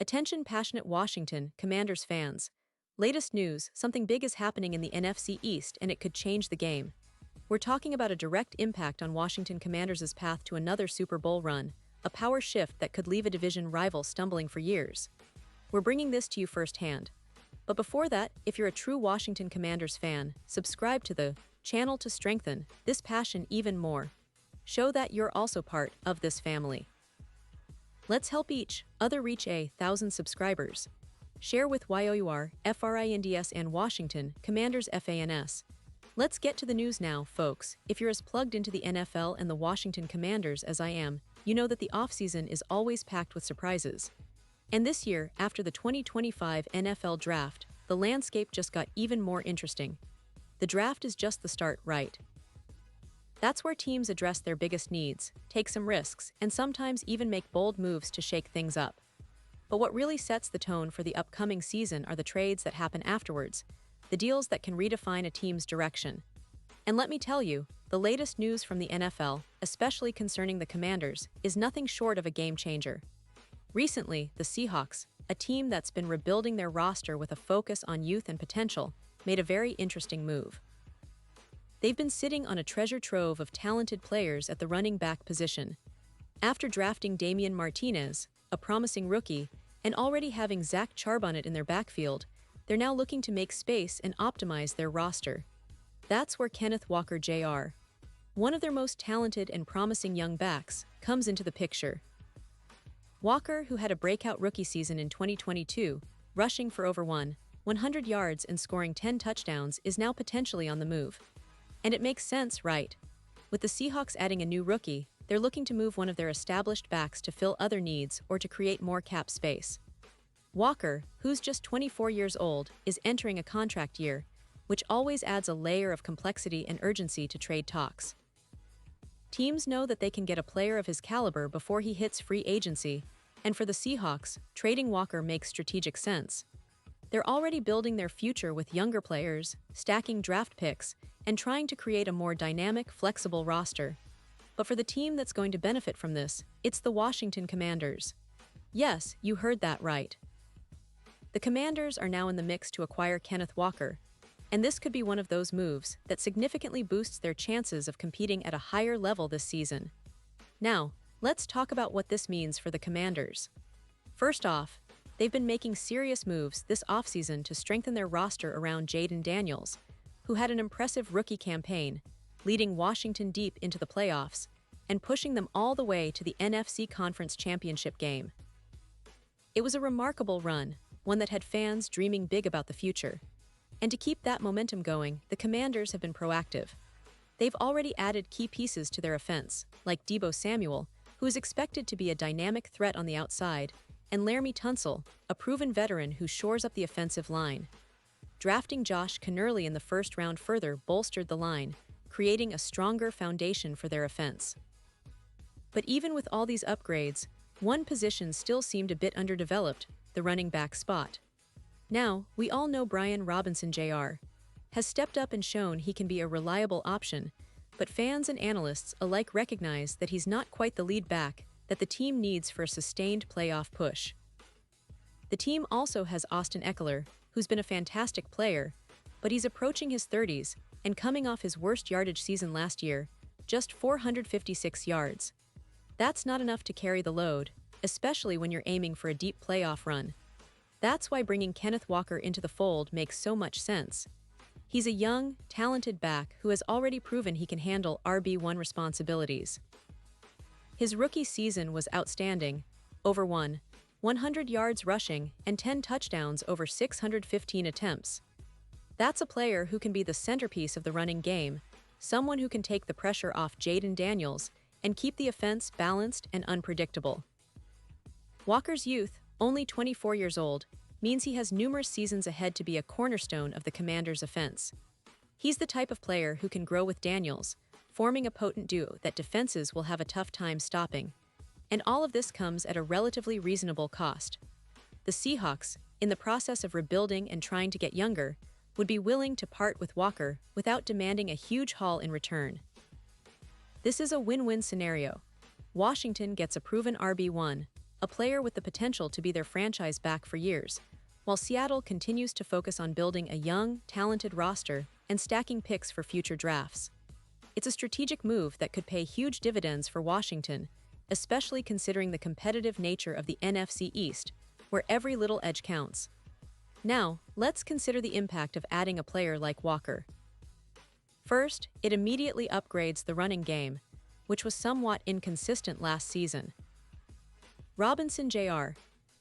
Attention passionate Washington Commanders fans. Latest news, something big is happening in the NFC East and it could change the game. We're talking about a direct impact on Washington Commanders' path to another Super Bowl run, a power shift that could leave a division rival stumbling for years. We're bringing this to you firsthand. But before that, if you're a true Washington Commanders fan, subscribe to the channel to strengthen this passion even more. Show that you're also part of this family. Let's help each other reach 1,000 subscribers. Share with YOUR, FRINDS and Washington Commanders FANS. Let's get to the news now, folks. If you're as plugged into the NFL and the Washington Commanders as I am, you know that the offseason is always packed with surprises. And this year, after the 2025 NFL Draft, the landscape just got even more interesting. The draft is just the start, right? That's where teams address their biggest needs, take some risks, and sometimes even make bold moves to shake things up. But what really sets the tone for the upcoming season are the trades that happen afterwards, the deals that can redefine a team's direction. And let me tell you, the latest news from the NFL, especially concerning the Commanders, is nothing short of a game changer. Recently, the Seahawks, a team that's been rebuilding their roster with a focus on youth and potential, made a very interesting move. They've been sitting on a treasure trove of talented players at the running back position. After drafting Damian Martinez, a promising rookie, and already having Zach Charbonnet in their backfield, they're now looking to make space and optimize their roster. That's where Kenneth Walker Jr., one of their most talented and promising young backs, comes into the picture. Walker, who had a breakout rookie season in 2022, rushing for over 100 yards and scoring 10 touchdowns, is now potentially on the move. And it makes sense, right? With the Seahawks adding a new rookie, they're looking to move one of their established backs to fill other needs or to create more cap space. Walker, who's just 24 years old, is entering a contract year, which always adds a layer of complexity and urgency to trade talks. Teams know that they can get a player of his caliber before he hits free agency, and for the Seahawks, trading Walker makes strategic sense. They're already building their future with younger players, stacking draft picks, and trying to create a more dynamic, flexible roster. But for the team that's going to benefit from this, it's the Washington Commanders. Yes, you heard that right. The Commanders are now in the mix to acquire Kenneth Walker, and this could be one of those moves that significantly boosts their chances of competing at a higher level this season. Now, let's talk about what this means for the Commanders. First off, they've been making serious moves this offseason to strengthen their roster around Jayden Daniels, who had an impressive rookie campaign, leading Washington deep into the playoffs and pushing them all the way to the NFC Conference Championship game. It was a remarkable run, one that had fans dreaming big about the future. And to keep that momentum going, the Commanders have been proactive. They've already added key pieces to their offense, like Deebo Samuel, who is expected to be a dynamic threat on the outside, and Laramie Tunsil, a proven veteran who shores up the offensive line. Drafting Josh Kennerly in the first round further bolstered the line, creating a stronger foundation for their offense. But even with all these upgrades, one position still seemed a bit underdeveloped, the running back spot. Now, we all know Brian Robinson Jr. has stepped up and shown he can be a reliable option, but fans and analysts alike recognize that he's not quite the lead back that the team needs for a sustained playoff push. The team also has Austin Eckler, who's been a fantastic player, but he's approaching his 30s and coming off his worst yardage season last year, just 456 yards. That's not enough to carry the load, especially when you're aiming for a deep playoff run. That's why bringing Kenneth Walker into the fold makes so much sense. He's a young, talented back who has already proven he can handle RB1 responsibilities. His rookie season was outstanding, over 100 yards rushing and 10 touchdowns over 615 attempts. That's a player who can be the centerpiece of the running game, someone who can take the pressure off Jayden Daniels and keep the offense balanced and unpredictable. Walker's youth, only 24 years old, means he has numerous seasons ahead to be a cornerstone of the Commanders' offense. He's the type of player who can grow with Daniels, forming a potent duo that defenses will have a tough time stopping. And all of this comes at a relatively reasonable cost. The Seahawks, in the process of rebuilding and trying to get younger, would be willing to part with Walker without demanding a huge haul in return. This is a win-win scenario. Washington gets a proven RB1, a player with the potential to be their franchise back for years, while Seattle continues to focus on building a young, talented roster and stacking picks for future drafts. It's a strategic move that could pay huge dividends for Washington, especially considering the competitive nature of the NFC East, where every little edge counts. Now, let's consider the impact of adding a player like Walker. First, it immediately upgrades the running game, which was somewhat inconsistent last season. Robinson Jr.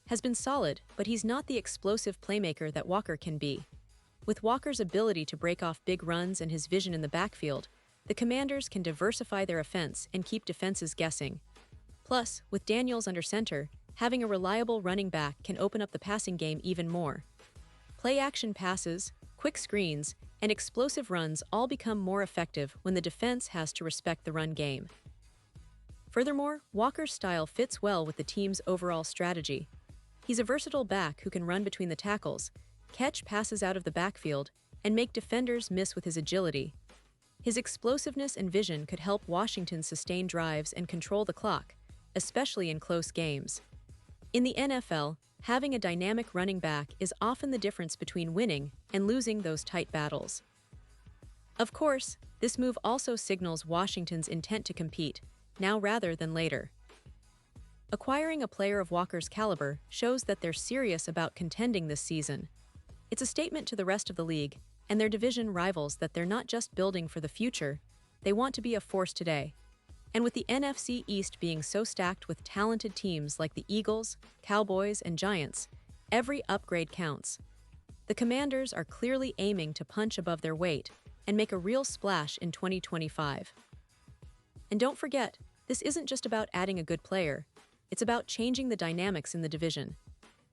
has been solid, but he's not the explosive playmaker that Walker can be. With Walker's ability to break off big runs and his vision in the backfield, the Commanders can diversify their offense and keep defenses guessing. Plus, with Daniels under center, having a reliable running back can open up the passing game even more. Play-action passes, quick screens, and explosive runs all become more effective when the defense has to respect the run game. Furthermore, Walker's style fits well with the team's overall strategy. He's a versatile back who can run between the tackles, catch passes out of the backfield, and make defenders miss with his agility. His explosiveness and vision could help Washington sustain drives and control the clock, especially in close games. In the NFL, having a dynamic running back is often the difference between winning and losing those tight battles. Of course, this move also signals Washington's intent to compete, now rather than later. Acquiring a player of Walker's caliber shows that they're serious about contending this season. It's a statement to the rest of the league and their division rivals that they're not just building for the future, they want to be a force today. And with the NFC East being so stacked with talented teams like the Eagles, Cowboys, and Giants, every upgrade counts. The Commanders are clearly aiming to punch above their weight and make a real splash in 2025. And don't forget, this isn't just about adding a good player, it's about changing the dynamics in the division.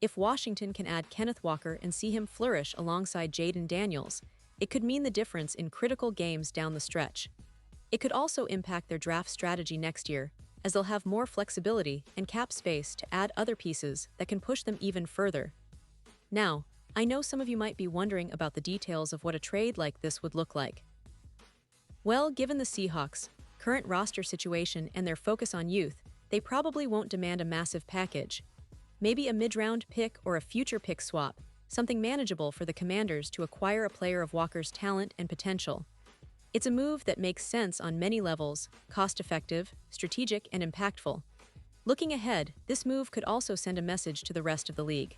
If Washington can add Kenneth Walker and see him flourish alongside Jaden Daniels, it could mean the difference in critical games down the stretch. It could also impact their draft strategy next year, as they'll have more flexibility and cap space to add other pieces that can push them even further. Now, I know some of you might be wondering about the details of what a trade like this would look like. Well, given the Seahawks' current roster situation and their focus on youth, they probably won't demand a massive package. Maybe a mid-round pick or a future pick swap, something manageable for the Commanders to acquire a player of Walker's talent and potential. It's a move that makes sense on many levels, cost-effective, strategic, and impactful. Looking ahead, this move could also send a message to the rest of the league.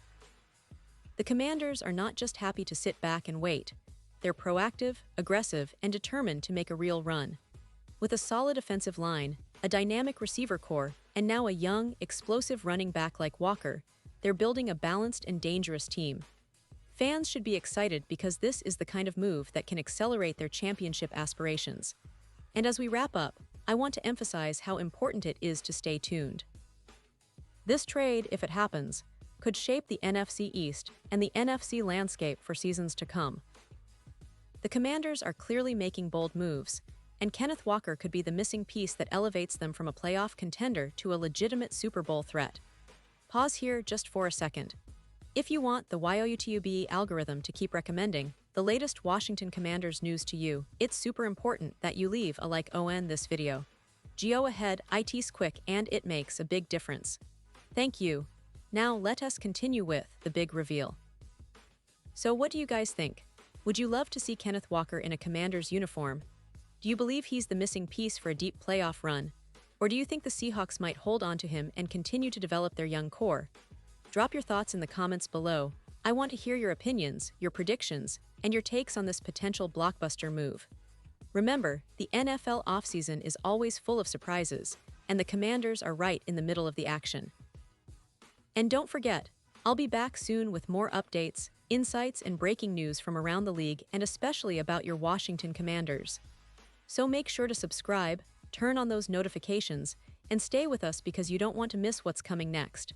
The Commanders are not just happy to sit back and wait. They're proactive, aggressive, and determined to make a real run. With a solid offensive line, a dynamic receiver core, and now a young, explosive running back like Walker, they're building a balanced and dangerous team. Fans should be excited because this is the kind of move that can accelerate their championship aspirations. And as we wrap up, I want to emphasize how important it is to stay tuned. This trade, if it happens, could shape the NFC East and the NFC landscape for seasons to come. The Commanders are clearly making bold moves, and Kenneth Walker could be the missing piece that elevates them from a playoff contender to a legitimate Super Bowl threat. Pause here just for a second. If you want the YOUTUBE algorithm to keep recommending the latest Washington Commanders news to you, it's super important that you leave a like on this video. Go ahead, it's quick and it makes a big difference. Thank you. Now let us continue with the big reveal. So what do you guys think? Would you love to see Kenneth Walker in a Commanders uniform? Do you believe he's the missing piece for a deep playoff run? Or do you think the Seahawks might hold on to him and continue to develop their young core? Drop your thoughts in the comments below. I want to hear your opinions, your predictions, and your takes on this potential blockbuster move. Remember, the NFL offseason is always full of surprises, and the Commanders are right in the middle of the action. And don't forget, I'll be back soon with more updates, insights, and breaking news from around the league and especially about your Washington Commanders. So make sure to subscribe, turn on those notifications, and stay with us because you don't want to miss what's coming next.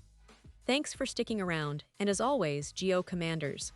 Thanks for sticking around, and as always, Go Commanders.